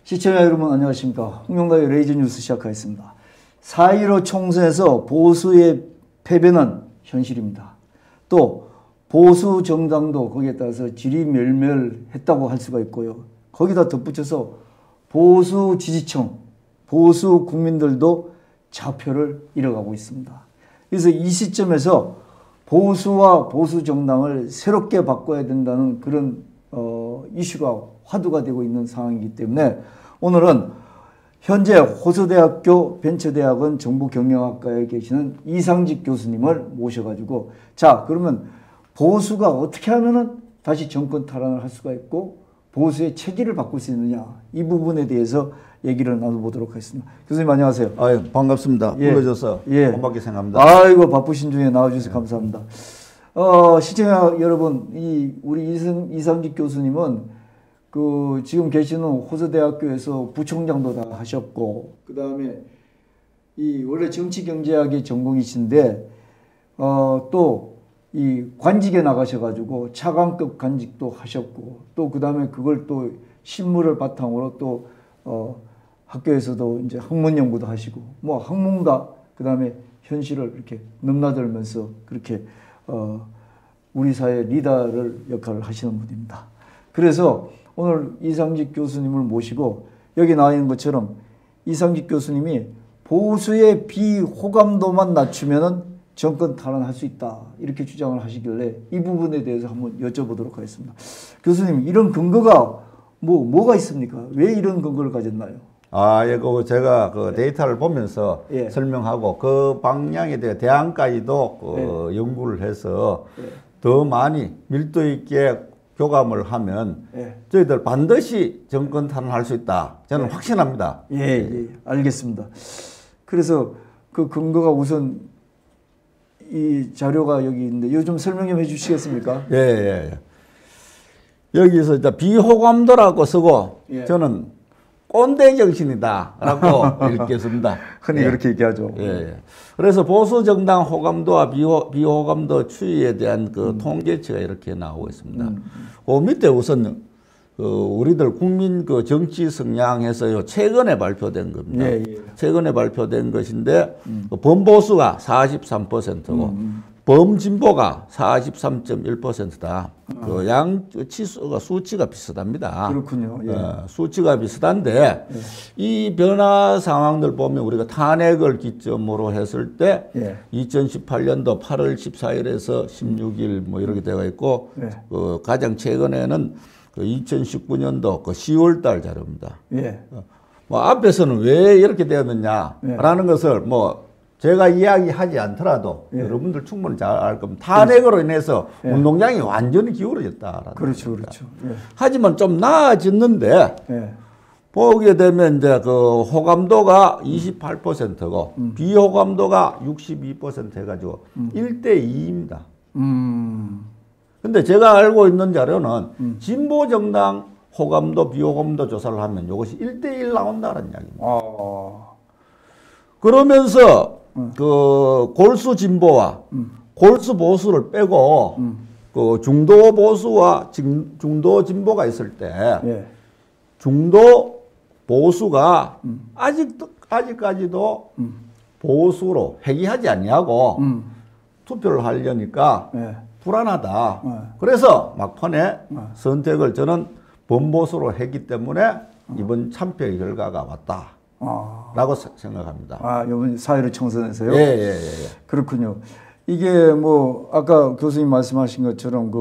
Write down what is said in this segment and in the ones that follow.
시청자 여러분 안녕하십니까. 홍명가의 레이저 뉴스 시작하겠습니다. 4.15 총선에서 보수의 패배는 현실입니다. 또 보수 정당도 거기에 따라서 지리멸멸했다고 할 수가 있고요. 거기다 덧붙여서 보수 지지층, 보수 국민들도 좌표를 잃어가고 있습니다. 그래서 이 시점에서 보수와 보수 정당을 새롭게 바꿔야 된다는 그런 이슈가 화두가 되고 있는 상황이기 때문에 오늘은 현재 호서대학교 벤처대학원 정보경영학과에 계시는 이상직 교수님을 모셔가지고 자 그러면 보수가 어떻게 하면은 다시 정권 탈환을 할 수가 있고 보수의 체질을 바꿀 수 있느냐 이 부분에 대해서 얘기를 나눠보도록 하겠습니다. 교수님 안녕하세요. 아유, 반갑습니다. 불러줘서 고맙게 생각합니다. 아이고 바쁘신 중에 나와주셔서 감사합니다. 시청자 여러분, 우리 이상직 교수님은 지금 계시는 호서대학교에서 부총장도 다 하셨고, 그 다음에 원래 정치경제학의 전공이신데, 또 관직에 나가셔가지고 차관급 관직도 하셨고, 또 그 다음에 그걸 또 실무를 바탕으로 또, 학교에서도 이제 학문 연구도 하시고, 뭐 학문가, 그 다음에 현실을 이렇게 넘나들면서 그렇게, 우리 사회 리더를 역할을 하시는 분입니다. 그래서 오늘 이상직 교수님을 모시고 여기 나와 있는 것처럼 이상직 교수님이 보수의 비호감도만 낮추면은 정권 탈환할 수 있다 이렇게 주장을 하시길래 이 부분에 대해서 한번 여쭤보도록 하겠습니다. 교수님 이런 근거가 뭐가 있습니까? 왜 이런 근거를 가졌나요? 제가 데이터를 보면서 설명하고 그 방향에 대해 대안까지도 연구를 해서 더 많이 밀도 있게 교감을 하면 저희들 반드시 정권 탈환할 수 있다. 저는 확신합니다. 알겠습니다. 그래서 그 근거가 우선 이 자료가 여기 있는데 이거 좀 설명 좀 해주시겠습니까? 여기서 이제 비호감도라고 쓰고 저는 꼰대 정신이다라고 읽겠습니다. 흔히 그렇게 얘기하죠. 그래서 보수 정당 호감도와 비호감도 추이에 대한 그 통계치가 이렇게 나오고 있습니다. 그 밑에 우선 우리들 국민 정치 성향에서 최근에 발표된 겁니다. 최근에 발표된 것인데 범보수가 43%고 범진보가 43.1%다. 양 치수가 수치가 비슷합니다. 그렇군요. 수치가 비슷한데 이 변화 상황들 보면 우리가 탄핵을 기점으로 했을 때 2018년도 8월 14일에서 16일 뭐 이렇게 되어 있고 가장 최근에는 2019년도 10월 달 자료입니다. 뭐 앞에서는 왜 이렇게 되었느냐라는 것을 제가 이야기하지 않더라도 여러분들 충분히 잘 알 겁니다. 탄핵으로 인해서 운동장이 완전히 기울어졌다. 그렇죠. 하지만 좀 나아졌는데 보게 되면 이제 호감도가 28%고 비호감도가 62% 해가지고 1대2입니다. 근데 제가 알고 있는 자료는 진보 정당 호감도 비호감도 조사를 하면 이것이 1대1 나온다는 이야기입니다. 그러면서 골수 진보와 골수 보수를 빼고 중도 보수와 중도 진보가 있을 때 중도 보수가 아직까지도 보수로 회귀하지 아니하고 투표를 하려니까 불안하다. 그래서 막판에 선택을 저는 범보수로 했기 때문에 이번 참패의 결과가 왔다. 라고 생각합니다. 이번 4.15 총선에서요? 그렇군요. 이게 아까 교수님 말씀하신 것처럼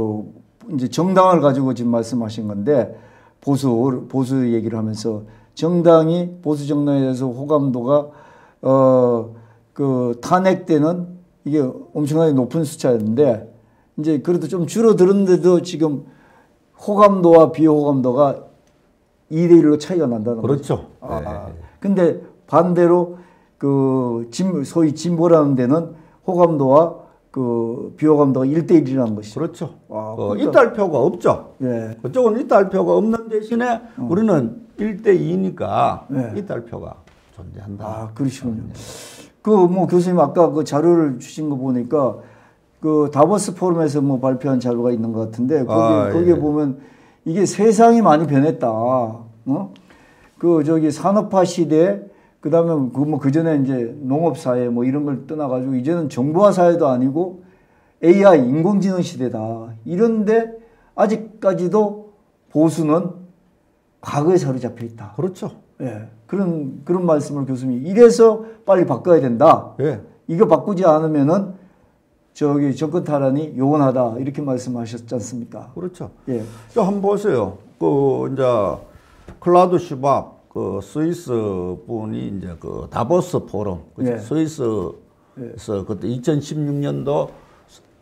이제 정당을 가지고 지금 말씀하신 건데 보수 얘기를 하면서 정당이 보수 정당에 대해서 호감도가 탄핵 때는 이게 엄청나게 높은 숫자였는데 이제 그래도 좀 줄어들었는데도 지금 호감도와 비호감도가 2대1로 차이가 난다는 거죠. 근데 반대로 소위 진보라는 데는 호감도와 비호감도가 1대1이라는 것이죠. 그렇죠. 이탈표가 없죠. 그쪽은 이탈표가 없는 대신에 우리는 1대2니까 이탈표가 존재한다. 그러시군요. 교수님 아까 자료를 주신 거 보니까 다보스 포럼에서 발표한 자료가 있는 것 같은데 거기에 보면 이게 세상이 많이 변했다. 그 저기 산업화 시대, 그다음에 그 뭐 그전에 이제 농업 사회 뭐 이런 걸 떠나가지고 이제는 정보화 사회도 아니고 AI 인공지능 시대다. 이런데 아직까지도 보수는 과거에 사로잡혀 있다. 그렇죠. 예. 그런 말씀을 교수님이 이래서 빨리 바꿔야 된다. 예. 이거 바꾸지 않으면은 저기 정권 탈환이 요원하다. 이렇게 말씀하셨지 않습니까? 그렇죠. 예. 저 한번 보세요. 그 이제 클라우드 슈밥 그 스위스 분이 이제 그 다보스 포럼, 예. 스위스에서 그때 2016년도에서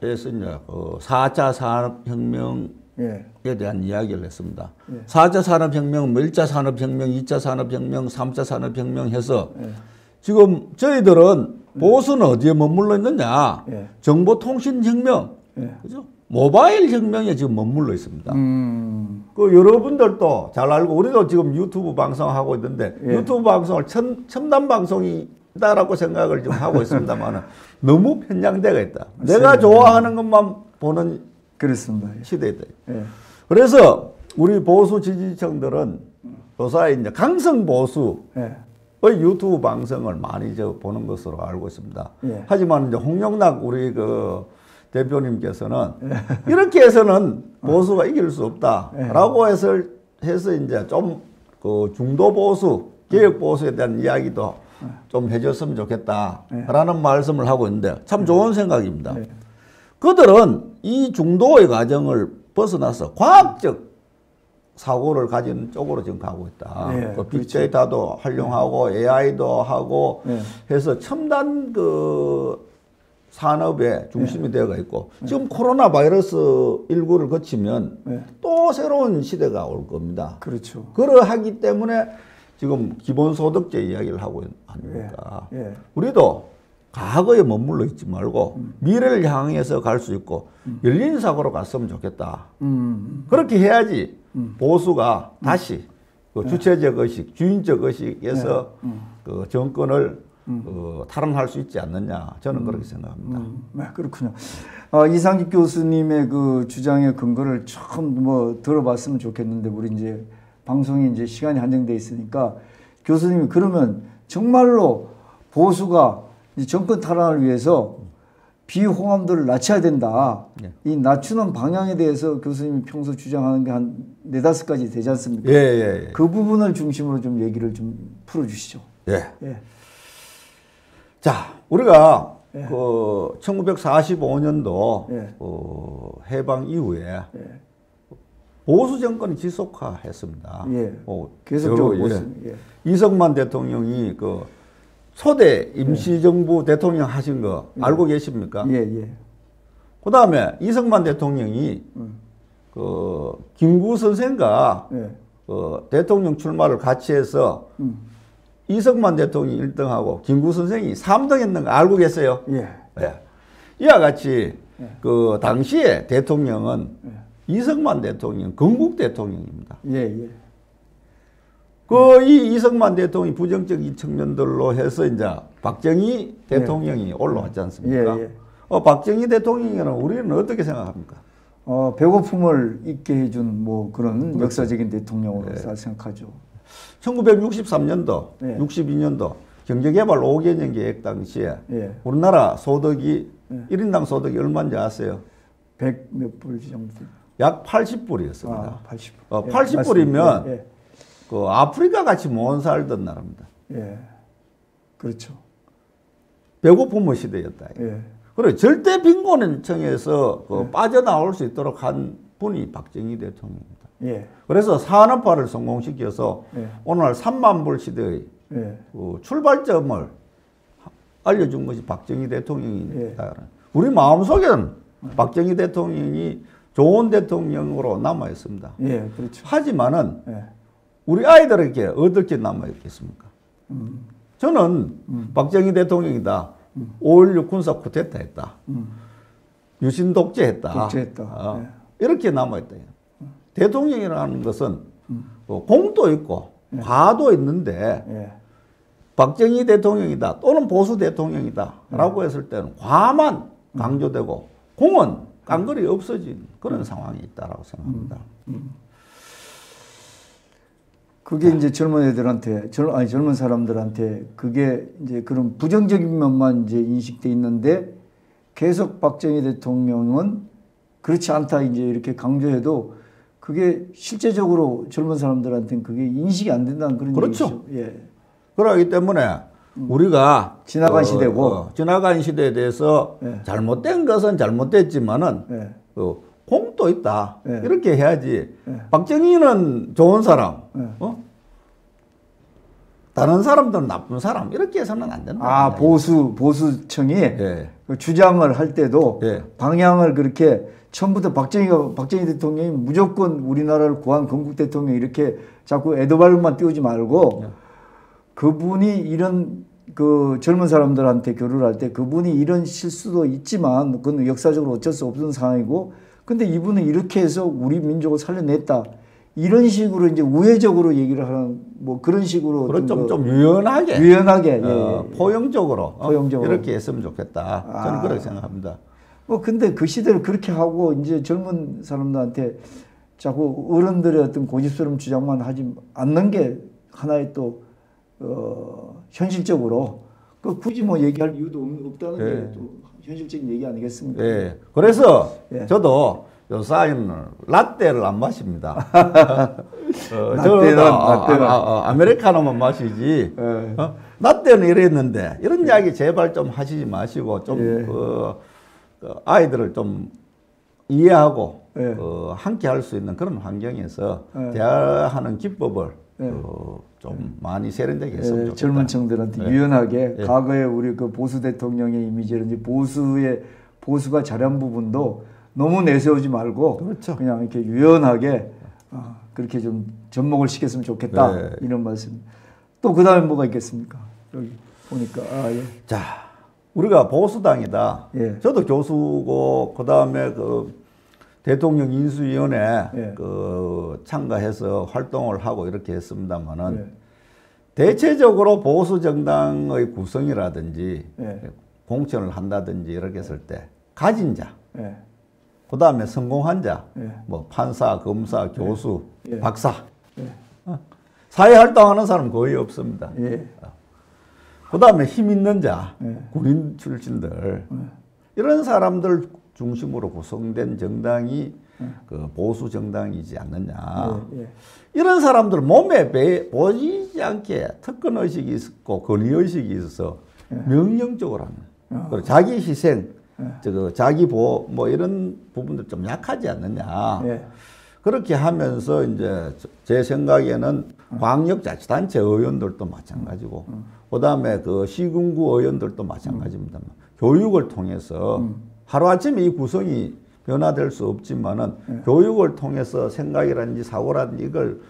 이제 그 4차 산업혁명에 대한 이야기를 했습니다. 4차 산업혁명, 뭐 1차 산업혁명, 2차 산업혁명, 3차 산업혁명 해서 지금 저희들은 보수는 어디에 머물러 있느냐? 정보통신혁명, 그죠? 모바일 혁명에 지금 머물러 있습니다. 그 여러분들도 잘 알고 우리도 지금 유튜브 방송하고 있는데 유튜브 방송을 첨단 방송이다라고 생각을 좀 하고 있습니다만 너무 편향되어 있다. 내가 좋아하는 것만 보는 그렇습니다. 시대다. 그래서 우리 보수 지지층들은 요새 이제 강성 보수의 유튜브 방송을 많이 보는 것으로 알고 있습니다. 하지만 이제 홍영락 우리 그 대표님께서는 이렇게 해서는 보수가 이길 수 없다라고 해서 이제 좀 그 중도 보수, 개혁 보수에 대한 이야기도 좀 해줬으면 좋겠다라는 말씀을 하고 있는데 참 좋은 생각입니다. 그들은 이 중도의 과정을 벗어나서 과학적 사고를 가진 쪽으로 지금 가고 있다. 그 빅데이터도 활용하고 AI도 하고 해서 첨단 그 산업의 중심이 되어가 있고 지금 코로나 바이러스 19를 거치면 또 새로운 시대가 올 겁니다. 그렇죠. 그러하기 때문에 지금 기본소득제 이야기를 하고 아닙니까? 우리도 과거에 머물러 있지 말고 미래를 향해서 갈 수 있고 열린 사고로 갔으면 좋겠다. 그렇게 해야지 보수가 다시 그 주체적 의식, 주인적 의식에서 그 정권을 탈환할 수 있지 않느냐, 저는 그렇게 생각합니다. 그렇군요. 이상직 교수님의 그 주장의 근거를 처음 뭐 들어봤으면 좋겠는데 우리 이제 방송이 이제 시간이 한정돼 있으니까 교수님이 그러면 정말로 보수가 이제 정권 탈환을 위해서 비호감도를 낮춰야 된다. 이 낮추는 방향에 대해서 교수님이 평소 주장하는 게 한 4-5가지 되지 않습니까? 그 부분을 중심으로 좀 얘기를 좀 풀어주시죠. 자, 우리가 그 1945년도 해방 이후에 보수 정권이 지속화했습니다. 계속적으로 이승만 대통령이 그 초대 임시정부 대통령 하신 거 알고 계십니까? 그 다음에 이승만 대통령이 그 김구 선생과 그 대통령 출마를 같이 해서 이승만 대통령이 1등하고 김구 선생이 3등 했는 거 알고 계세요? 이와 같이 그 당시에 대통령은 이승만 대통령, 건국 대통령입니다. 그 이 이승만 대통령이 부정적인 측면들로 해서 이제 박정희 대통령이 올라왔지 않습니까? 박정희 대통령은 우리는 어떻게 생각합니까? 배고픔을 잊게 해준 뭐 그런 역사적인 대통령으로 생각하죠. 1963년도, 62년도 경제개발 5개년 계획 당시에 우리나라 소득이 1인당 소득이 얼마인지 아세요? 100 몇 불 정도. 약 80불이었습니다. 80불. 80불이면 그 아프리카 같이 못 살던 나라입니다. 그렇죠. 배고픔의 시대였다. 그리고 절대 빈곤층에서 그 빠져나올 수 있도록 한 분이 박정희 대통령입니다. 그래서 산업화를 성공시켜서 오늘 3만 불 시대의 그 출발점을 알려준 것이 박정희 대통령입니다. 우리 마음속에는 박정희 대통령이 좋은 대통령으로 남아 있습니다. 그렇죠. 하지만은 우리 아이들에게 어떻게 남아 있겠습니까? 저는 박정희 대통령이다. 5.16 군사 쿠데타 했다. 유신 독재했다. 이렇게 남아 있다. 대통령이라는 것은 공도 있고 과도 있는데 박정희 대통령이다 또는 보수 대통령이다 라고 했을 때는 과만 강조되고 공은 깡그리 없어진 그런 상황이 있다라고 생각합니다. 그게 이제 젊은 애들한테, 젊은 사람들한테 그게 이제 그런 부정적인 면만 이제 인식돼 있는데 계속 박정희 대통령은 그렇지 않다 이제 이렇게 강조해도 그게 실제적으로 젊은 사람들한테는 그게 인식이 안 된다는 그런 그렇죠. 얘기죠. 예. 그러기 때문에 우리가 지나간 시대고 지나간 시대에 대해서 예. 잘못된 것은 잘못됐지만은 예. 공도 있다. 예. 이렇게 해야지. 예. 박정희는 좋은 사람, 예. 다른 사람들은 나쁜 사람 이렇게 해서는 안 된다. 아, 보수청이 예. 그 주장을 할 때도 예. 방향을 그렇게 처음부터 박정희 대통령이 무조건 우리나라를 구한 건국 대통령 이렇게 자꾸 에드발만 띄우지 말고 예. 그분이 이런 그 젊은 사람들한테 교류를 할 때 그분이 이런 실수도 있지만 그건 역사적으로 어쩔 수 없는 상황이고 근데 이분은 이렇게 해서 우리 민족을 살려냈다. 이런 식으로 이제 우회적으로 얘기를 하는 뭐 그런 식으로 좀 유연하게 예. 포용적으로 포용적으로 이렇게 했으면 좋겠다. 저는 그렇게 생각합니다. 근데 그 시대를 그렇게 하고 이제 젊은 사람들한테 자꾸 어른들의 어떤 고집스러운 주장만 하지 않는 게 하나의 또 현실적으로 그 굳이 뭐 얘기할 이유도 없다는 게 또 현실적인 얘기 아니겠습니까? 예. 그래서 예. 저도 요사이는 라떼를 안 마십니다. 라떼는 아메리카노만 마시지. 예. 라떼는 이랬는데 이런 이야기 제발 좀 하시지 마시고 좀 예. 아이들을 좀 이해하고 예. 함께 할 수 있는 그런 환경에서 예. 대화하는 기법을 예. 좀 많이 세련되게 했으면 좋겠다. 젊은 층들한테 예. 유연하게 예. 과거에 우리 그 보수 대통령의 이미지를 보수가 잘한 부분도 너무 내세우지 말고 그렇죠. 그냥 이렇게 유연하게 그렇게 좀 접목을 시켰으면 좋겠다. 네. 이런 말씀. 또 그다음에 뭐가 있겠습니까? 여기 보니까 예. 자, 우리가 보수당이다. 예. 저도 교수고 그다음에 그 대통령 인수위원회 예. 그 참가해서 활동을 하고 이렇게 했습니다만은 예. 대체적으로 보수 정당의 구성이라든지 예. 공천을 한다든지 이렇게 했을 때 가진 자, 예. 그다음에 성공한 자, 예. 뭐 판사, 검사, 교수, 예. 박사, 예. 사회 활동하는 사람 거의 없습니다. 예. 그다음에 힘 있는 자, 예. 군인 출신들 이런 사람들 중심으로 구성된 정당이 그 보수 정당이지 않느냐. 예. 이런 사람들 몸에 보이지 않게 특권 의식이 있고 권위 의식이 있어서 명령적으로 하는. 그리고 자기 희생, 자기 보호 뭐 이런 부분들 좀 약하지 않느냐. 예. 그렇게 하면서 이제 제 생각에는 광역자치단체 의원들도 마찬가지고, 그다음에 그 시군구 의원들도 마찬가지입니다. 교육을 통해서 하루아침에 이 구성이 변화될 수 없지만은 교육을 통해서 생각이라든지 사고라든지 이걸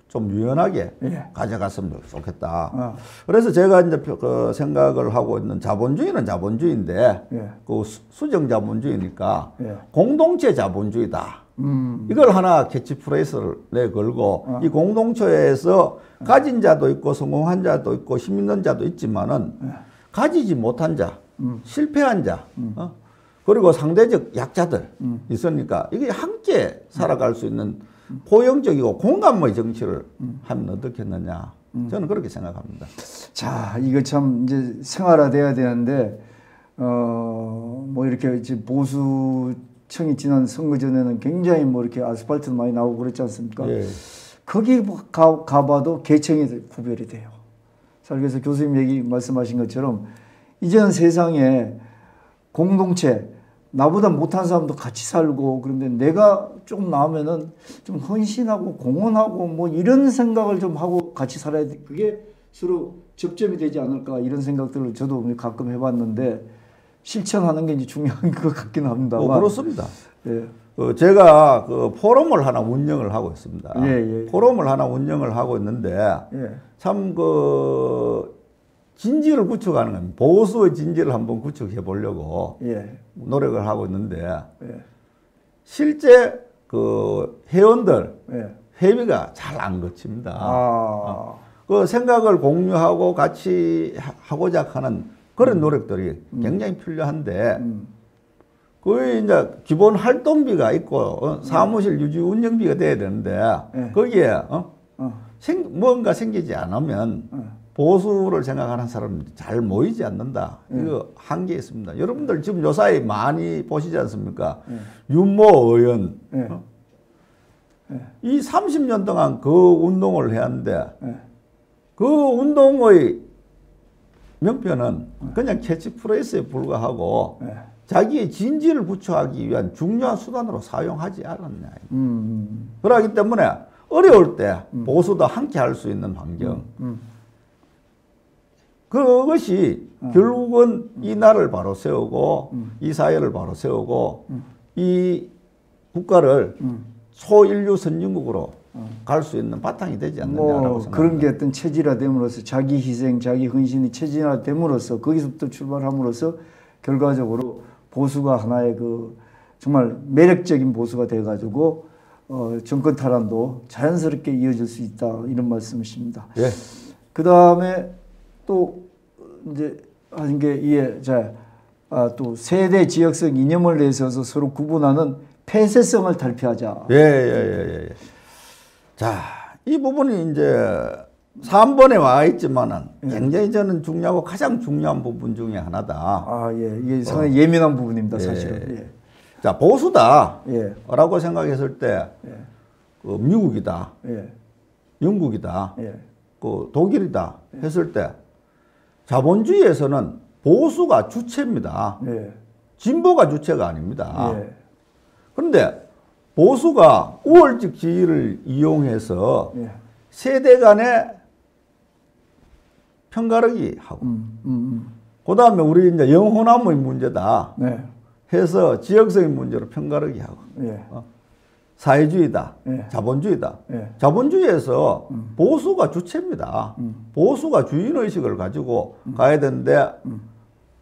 좀 유연하게 가져갔으면 좋겠다. 그래서 제가 이제 그 생각을 하고 있는 자본주의는 자본주의인데 그 수정 자본주의니까 공동체 자본주의다. 이걸 하나 캐치프레이스를 내걸고 이 공동체에서 가진 자도 있고 성공한 자도 있고 힘 있는 자도 있지만은 가지지 못한 자, 실패한 자, 그리고 상대적 약자들 있으니까 이게 함께 살아갈 수 있는 포용적이고 공감의 정치를 하면 어떻겠느냐. 저는 그렇게 생각합니다. 자, 이거 참 이제 생활화돼야 되는데 뭐 이렇게 보수청이 지난 선거 전에는 굉장히 뭐 이렇게 아스팔트도 많이 나오고 그랬지 않습니까? 예. 거기 가봐도 계층이 구별이 돼요. 그래서 교수님 말씀하신 것처럼 이제는 세상에 공동체, 나보다 못한 사람도 같이 살고, 그런데 내가 조금 나오면은 좀 헌신하고 공헌하고 뭐 이런 생각을 좀 하고 같이 살아야 돼. 그게 서로 접점이 되지 않을까 이런 생각들을 저도 가끔 해봤는데 실천하는 게 이제 중요한 것 같긴 합니다만. 그렇습니다. 예. 제가 그 포럼을 하나 운영을 하고 있습니다. 예. 포럼을 하나 운영을 하고 있는데 참 그 진지를 구축하는 겁니다. 보수의 진지를 한번 구축해 보려고 노력을 하고 있는데 실제 그 회원들 회비가 잘 안 거칩니다. 그 생각을 공유하고 같이 하고자 하는 그런 노력들이 굉장히 필요한데 거의 이제 기본 활동비가 있고 사무실 유지 운영비가 돼야 되는데 거기에 뭔가 생기지 않으면 보수를 생각하는 사람은 잘 모이지 않는다. 이거 한계 있습니다. 여러분들 지금 요사이 많이 보시지 않습니까? 윤모 의원. 이 30년 동안 그 운동을 해왔는데 그 운동의 명표는 그냥 캐치프레이스에 불과하고 자기의 진지를 구축하기 위한 중요한 수단으로 사용하지 않았냐. 그러기 때문에 어려울 때 보수도 함께 할 수 있는 환경. 그것이 결국은 이 나라를 바로 세우고 이 사회를 바로 세우고 이 국가를 소인류 선진국으로 갈 수 있는 바탕이 되지 않느냐라고 생각합니다. 그런 게 어떤 체질화됨으로써 자기 희생, 자기 헌신이 체질화됨으로써 거기서부터 출발함으로써 결과적으로 보수가 하나의 그 정말 매력적인 보수가 돼가지고 정권 탈환도 자연스럽게 이어질 수 있다 이런 말씀이십니다. 예. 그 다음에 또 이제 하신 게 또 세대 지역성 이념을 내세워서 서로 구분하는 폐쇄성을 탈피하자. 예. 자, 이 부분이 이제 3번에 와 있지만은 굉장히 저는 중요하고 가장 중요한 부분 중에 하나다. 이게 상당히 예민한 부분입니다, 사실은. 자, 보수다라고 생각했을 때 그 미국이다, 영국이다, 그 독일이다 했을 때 자본주의에서는 보수가 주체입니다. 진보가 주체가 아닙니다. 그런데 보수가 우월적 지위를 이용해서 세대 간의 편가르기 하고 그 다음에 우리 이제 영호남의 문제다 해서 지역적인 문제로 편가르기 하고 사회주의다, 자본주의다. 자본주의에서 보수가 주체입니다. 보수가 주인의식을 가지고 가야 되는데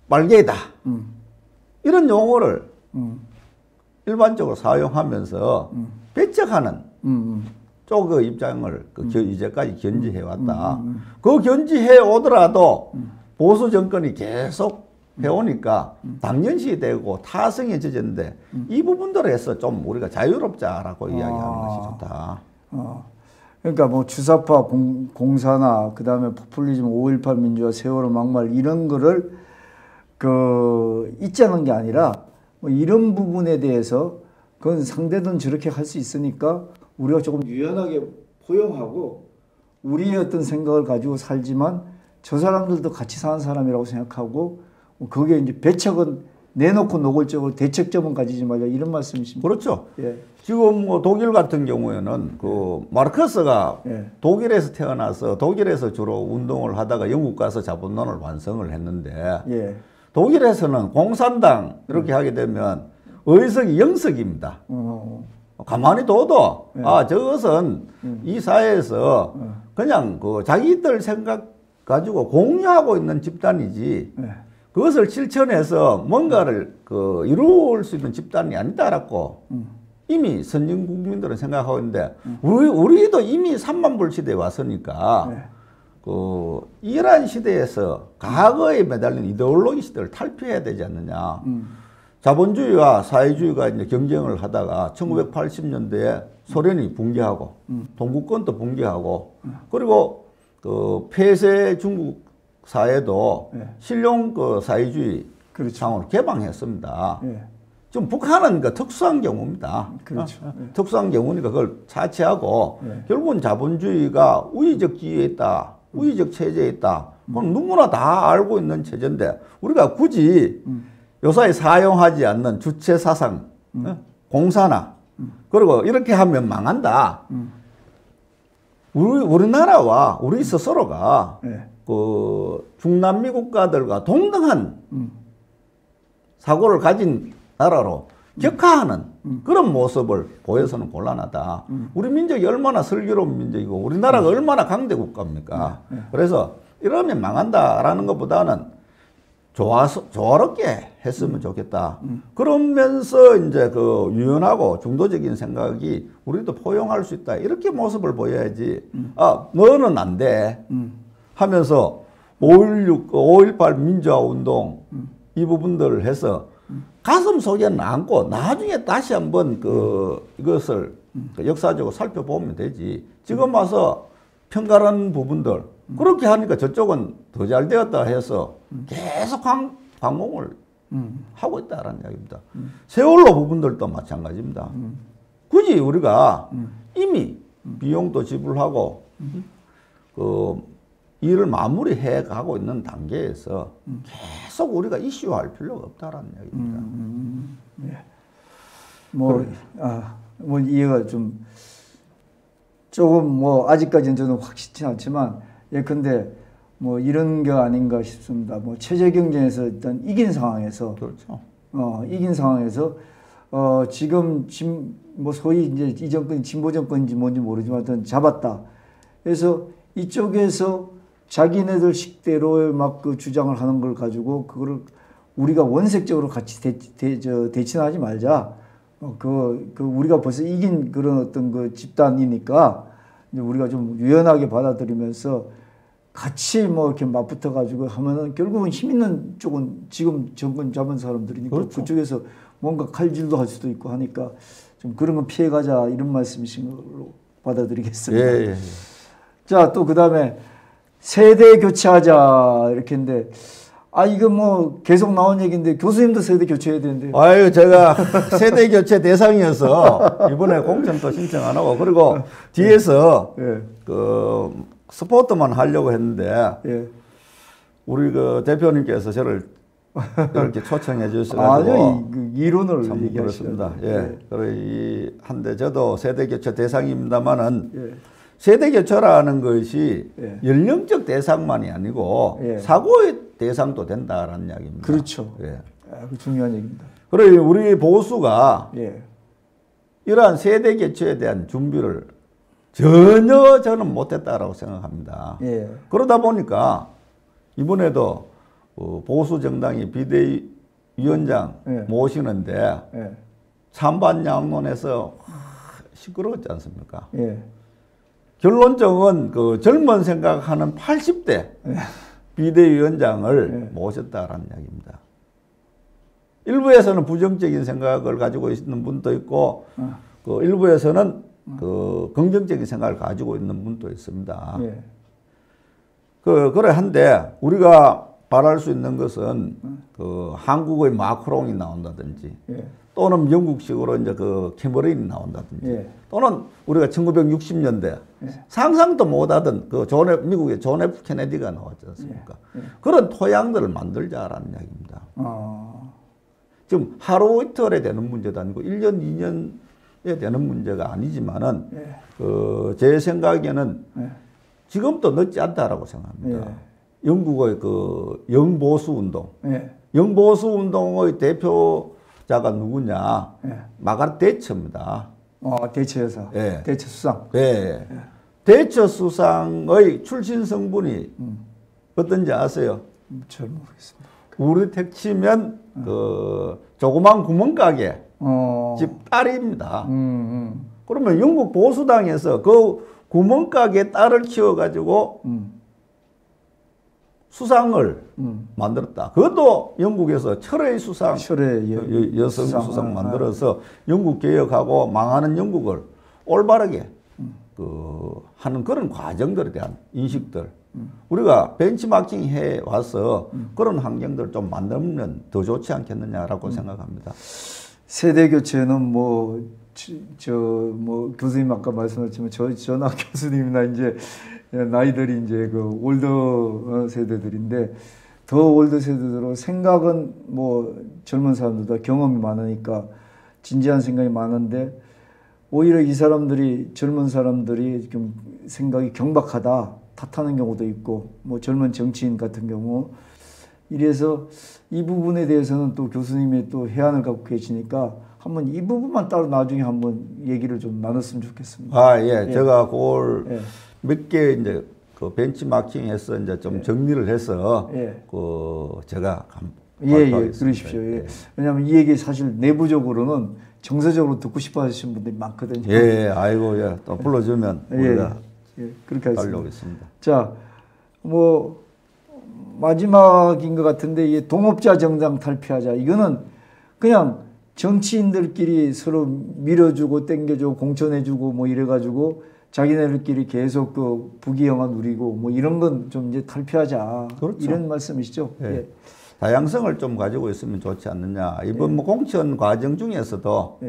빨개이다. 이런 용어를 일반적으로 사용하면서 배척하는 쪽의 입장을 이제까지 견지해왔다. 그 견지해 오더라도 보수 정권이 계속 해오니까 당연시 되고 타성에 젖었는데 이 부분들에서 좀 우리가 자유롭자라고 이야기하는 것이 좋다. 그러니까 뭐 주사파 공사나 그 다음에 포퓰리즘 5.18 민주화 세월호 막말 이런 거를 잊지 않은 게 아니라 뭐 이런 부분에 대해서 그건 상대든 저렇게 할 수 있으니까 우리가 조금 유연하게 포용하고 우리의 어떤 생각을 가지고 살지만 저 사람들도 같이 사는 사람이라고 생각하고 거기에 이제 배척은 내놓고 노골적으로 대척점은 가지지 말자 이런 말씀이십니다. 그렇죠. 지금 뭐 독일 같은 경우에는 그 마르크스가 독일에서 태어나서 독일에서 주로 운동을 하다가 영국 가서 자본론을 완성을 했는데 독일에서는 공산당 이렇게 하게 되면 의석이 0석입니다. 가만히 둬도 저것은 이 사회에서 그냥 그 자기들 생각 가지고 공유하고 있는 집단이지 그것을 실천해서 뭔가를 이룰 수 있는 집단이 아니다라고 이미 선진 국민들은 생각하고 있는데 우리도 이미 3만 불 시대에 왔으니까 이러한 시대에서 과거에 매달린 이데올로기 시대를 탈피해야 되지 않느냐. 자본주의와 사회주의가 이제 경쟁을 하다가 1980년대에 소련이 붕괴하고 동구권도 붕괴하고 그리고 폐쇄 중국 사회도 실용 사회주의 상으로 개방했습니다. 지금 북한은 특수한 경우입니다. 특수한 경우니까 그걸 차치하고 결국은 자본주의가 우위적 지위에 있다. 우위적 체제에 있다. 그건 누구나 다 알고 있는 체제인데 우리가 굳이 요사이 사용하지 않는 주체 사상, 공사나 그리고 이렇게 하면 망한다. 우리나라와 우리 스스로가 중남미 국가들과 동등한 사고를 가진 나라로 격하하는 그런 모습을 보여서는 곤란하다. 우리 민족이 얼마나 슬기로운 민족이고 우리나라가 얼마나 강대 국가입니까? 그래서 이러면 망한다라는 것보다는 조화롭게 했으면 좋겠다. 그러면서 이제 유연하고 중도적인 생각이 우리도 포용할 수 있다. 이렇게 모습을 보여야지. 너는 안 돼. 하면서 5.18 민주화 운동 이 부분들을 해서 가슴 속에는 안고 나중에 다시 한번 이것을 역사적으로 살펴보면 되지. 지금 와서 편가른 부분들 그렇게 하니까 저쪽은 더 잘 되었다 해서 계속 방공을 하고 있다라는 이야기입니다. 세월호 부분들도 마찬가지입니다. 굳이 우리가 이미 비용도 지불하고 그 일을 마무리해 가고 있는 단계에서 계속 우리가 이슈화할 필요가 없다라는 이야기입니다. 예. 뭐 이해가 조금 뭐 아직까지는 저는 확실치 않지만 예컨대 뭐 이런 게 아닌가 싶습니다. 뭐 체제 경쟁에서 일단 이긴 상황에서 그렇죠. 이긴 상황에서 지금 뭐 소위 이제 이 정권이 진보 정권인지 뭔지 모르지만 하여튼 잡았다. 그래서 이쪽에서 자기네들 식대로 막 그 주장을 하는 걸 가지고 그거를 우리가 원색적으로 같이 대칭하지 말자. 우리가 벌써 이긴 그런 어떤 그 집단이니까 이제 우리가 좀 유연하게 받아들이면서 같이 뭐 이렇게 맞붙어 가지고 하면은 결국은 힘 있는 쪽은 지금 정권 잡은 사람들이니까 그렇죠. 그쪽에서 뭔가 칼질도 할 수도 있고 하니까 좀 그런 건 피해 가자 이런 말씀이신 걸로 받아들이겠습니다. 예, 예. 자, 또 그다음에 세대 교체하자 이렇게 했는데 이거 뭐 계속 나온 얘기인데 교수님도 세대 교체해야 되는데. 아유, 제가 세대 교체 대상이어서 이번에 공천도 신청 안 하고 그리고 뒤에서 예. 그 스포트만 하려고 했는데 예. 우리 그 대표님께서 저를 이렇게 초청해 주셔가지고 아니요, 그 이론을 참 그렇습니다. 얘기하시죠. 예, 그래 한데 저도 세대 교체 대상입니다만은. 예. 세대 교체라는 것이 예. 연령적 대상만이 아니고 예. 사고의 대상도 된다라는 이야기입니다. 그렇죠. 예. 그 중요한 얘기입니다. 그래 우리 보수가 예. 이러한 세대 교체에 대한 준비를 전혀 저는 못했다라고 생각합니다. 예. 그러다 보니까 이번에도 보수 정당이 비대위원장 예. 모시는데 예. 찬반 양론에서 시끄러웠지 않습니까? 예. 결론적은 그 젊은 생각하는 80대 비대위원장을 모셨다라는 이야기입니다. 일부에서는 부정적인 생각을 가지고 있는 분도 있고, 그 일부에서는 그 긍정적인 생각을 가지고 있는 분도 있습니다. 예. 그래 한데 우리가 바랄 수 있는 것은 그 한국의 마크롱이 나온다든지. 예. 또는 영국식으로 이제 그 캐머런이 나온다든지 예. 또는 우리가 1960년대 상상도 못하던 그 미국의 존 F 케네디가 나왔지 않습니까? 그런 토양들을 만들자라는 이야기입니다. 지금 하루 이틀에 되는 문제도 아니고 1년, 2년에 되는 문제가 아니지만은 제 생각에는 지금도 늦지 않다라고 생각합니다. 영국의 그 영보수 운동, 영보수 운동의 대표 자가 누구냐? 마가렛 대처입니다. 대처 여사. 예. 대처 수상. 예. 대처 수상의 출신 성분이 어떤지 아세요? 잘 모르겠습니다. 우리 택치면 그 조그만 구멍가게 집 딸입니다. 그러면 영국 보수당에서 그 구멍가게 딸을 키워가지고 수상을 만들었다. 그것도 영국에서 철의 수상, 여성 수상 만들어서 영국 개혁하고 망하는 영국을 올바르게 하는 그런 과정들에 대한 인식들. 우리가 벤치마킹 해 와서 그런 환경들을 좀 만들면 더 좋지 않겠느냐라고 생각합니다. 세대 교체는 뭐 교수님 아까 말씀하셨지만 전하 교수님이나 이제 나이들이 이제 그 올더 세대들인데 더 올더 세대들은 생각은 뭐 젊은 사람들보다 경험이 많으니까 진지한 생각이 많은데 오히려 이 사람들이 젊은 사람들이 좀 생각이 경박하다 탓하는 경우도 있고 뭐 젊은 정치인 같은 경우 이래서 이 부분에 대해서는 또 교수님이 또 해안을 갖고 계시니까 한번 이 부분만 따로 나중에 한번 얘기를 좀 나눴으면 좋겠습니다. 예. 제가 그걸 몇 개 이제 그 벤치마킹해서 이제 좀 정리를 해서 그 제가 그러십시오. 왜냐하면 이 얘기 사실 내부적으로는 정서적으로 듣고 싶어 하시는 분들이 많거든요. 아이고, 또 불러주면 우리가 그렇게 하겠습니다. 자, 뭐 마지막인 것 같은데 이 동업자 정당 탈피하자. 이거는 그냥 정치인들끼리 서로 밀어주고 땡겨주고 공천해주고 뭐 이래가지고 자기네들끼리 계속 그 부귀영화 누리고 뭐 이런 건 좀 이제 탈피하자. 그렇죠. 이런 말씀이시죠? 예. 예. 다양성을 좀 가지고 있으면 좋지 않느냐. 이번 뭐 공천 과정 중에서도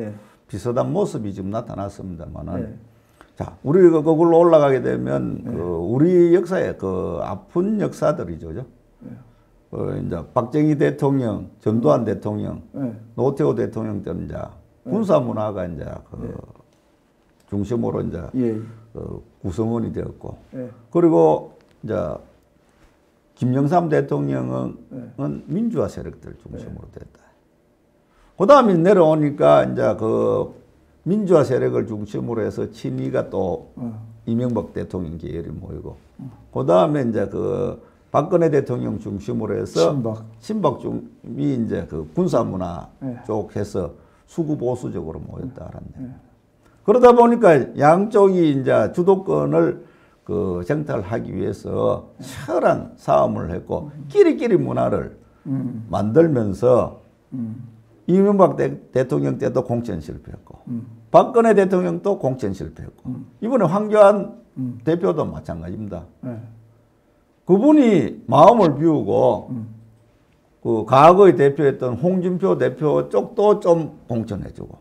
비슷한 모습이 지금 나타났습니다만은. 자, 우리가 그걸로 올라가게 되면 그 우리 역사의 그 아픈 역사들이죠. 이제 박정희 대통령, 전두환 대통령, 노태우 대통령 때는 이제 군사 문화가 이제 그 중심으로 이제 그 구성원이 되었고, 그리고 이제 김영삼 대통령은 민주화 세력들 중심으로 됐다. 그 다음에 내려오니까 이제 그 민주화 세력을 중심으로 해서 친이가 또 이명박 대통령 계열이 모이고, 그 다음에 이제 그 박근혜 대통령 중심으로 해서 친박 중이 이제 그 군사 문화 쪽 해서 수구 보수적으로 모였다라는. 그러다 보니까 양쪽이 이제 주도권을 그 쟁탈하기 위해서 치열한 싸움을 했고, 끼리끼리 문화를 만들면서 이명박 대통령 때도 공천 실패했고, 박근혜 대통령도 공천 실패했고, 이번에 황교안 대표도 마찬가지입니다. 그분이 마음을 비우고 그 과거에 대표했던 홍준표 대표 쪽도 좀 공천해주고,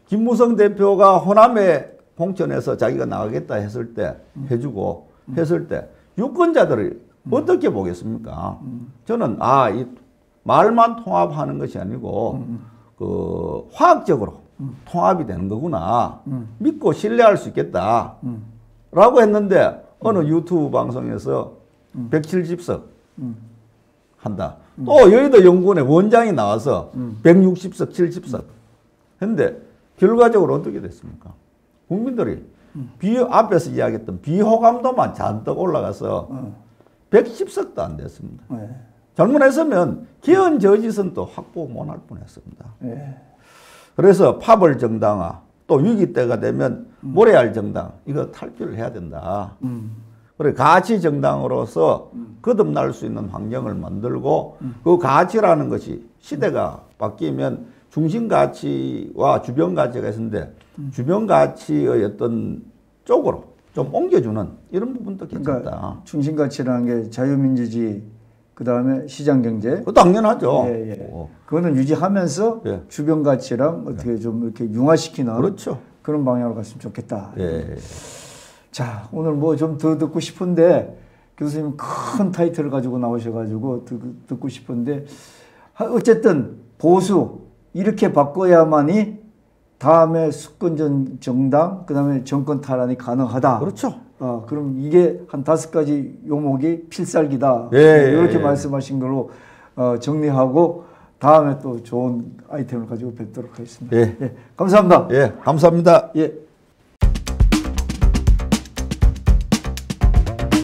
김무성 대표가 호남에 공천해서 자기가 나가겠다 했을 때 해주고 했을 때 유권자들이 어떻게 보겠습니까? 저는 이 말만 통합하는 것이 아니고 그 화학적으로 통합이 되는 거구나. 믿고 신뢰할 수 있겠다. 라고 했는데 어느 유튜브 방송에서 170석 한다. 또 여의도 연구원의 원장이 나와서 160석, 70석 했는데 결과적으로 어떻게 됐습니까? 국민들이 앞에서 이야기했던 비호감도만 잔뜩 올라가서 110석도 안 됐습니다. 잘못했으면 개헌 저지선 또 확보 못할 뻔했습니다. 그래서 파벌 정당화, 또 위기 때가 되면 모래알 정당, 이거 탈피를 해야 된다. 그래 가치 정당으로서 거듭날 수 있는 환경을 만들고, 그 가치라는 것이 시대가 바뀌면 중심 가치와 주변 가치가 있는데 주변 가치의 어떤 쪽으로 좀 옮겨주는 이런 부분도 괜찮다. 그러니까 중심 가치라는 게 자유민주주의, 그 다음에 시장경제. 당연하죠. 그거는 유지하면서 주변 가치랑 어떻게 좀 이렇게 융화시키는 그런 방향으로 갔으면 좋겠다. 자, 오늘 뭐 좀 더 듣고 싶은데 교수님 큰 타이틀을 가지고 나오셔가지고 듣고 싶은데, 어쨌든 보수 이렇게 바꿔야만이 다음에 수권 정당, 그 다음에 정권 탈환이 가능하다. 그럼 이게 한 5가지 요목이 필살기다. 이렇게 말씀하신 걸로 정리하고 다음에 또 좋은 아이템을 가지고 뵙도록 하겠습니다. 감사합니다. 감사합니다.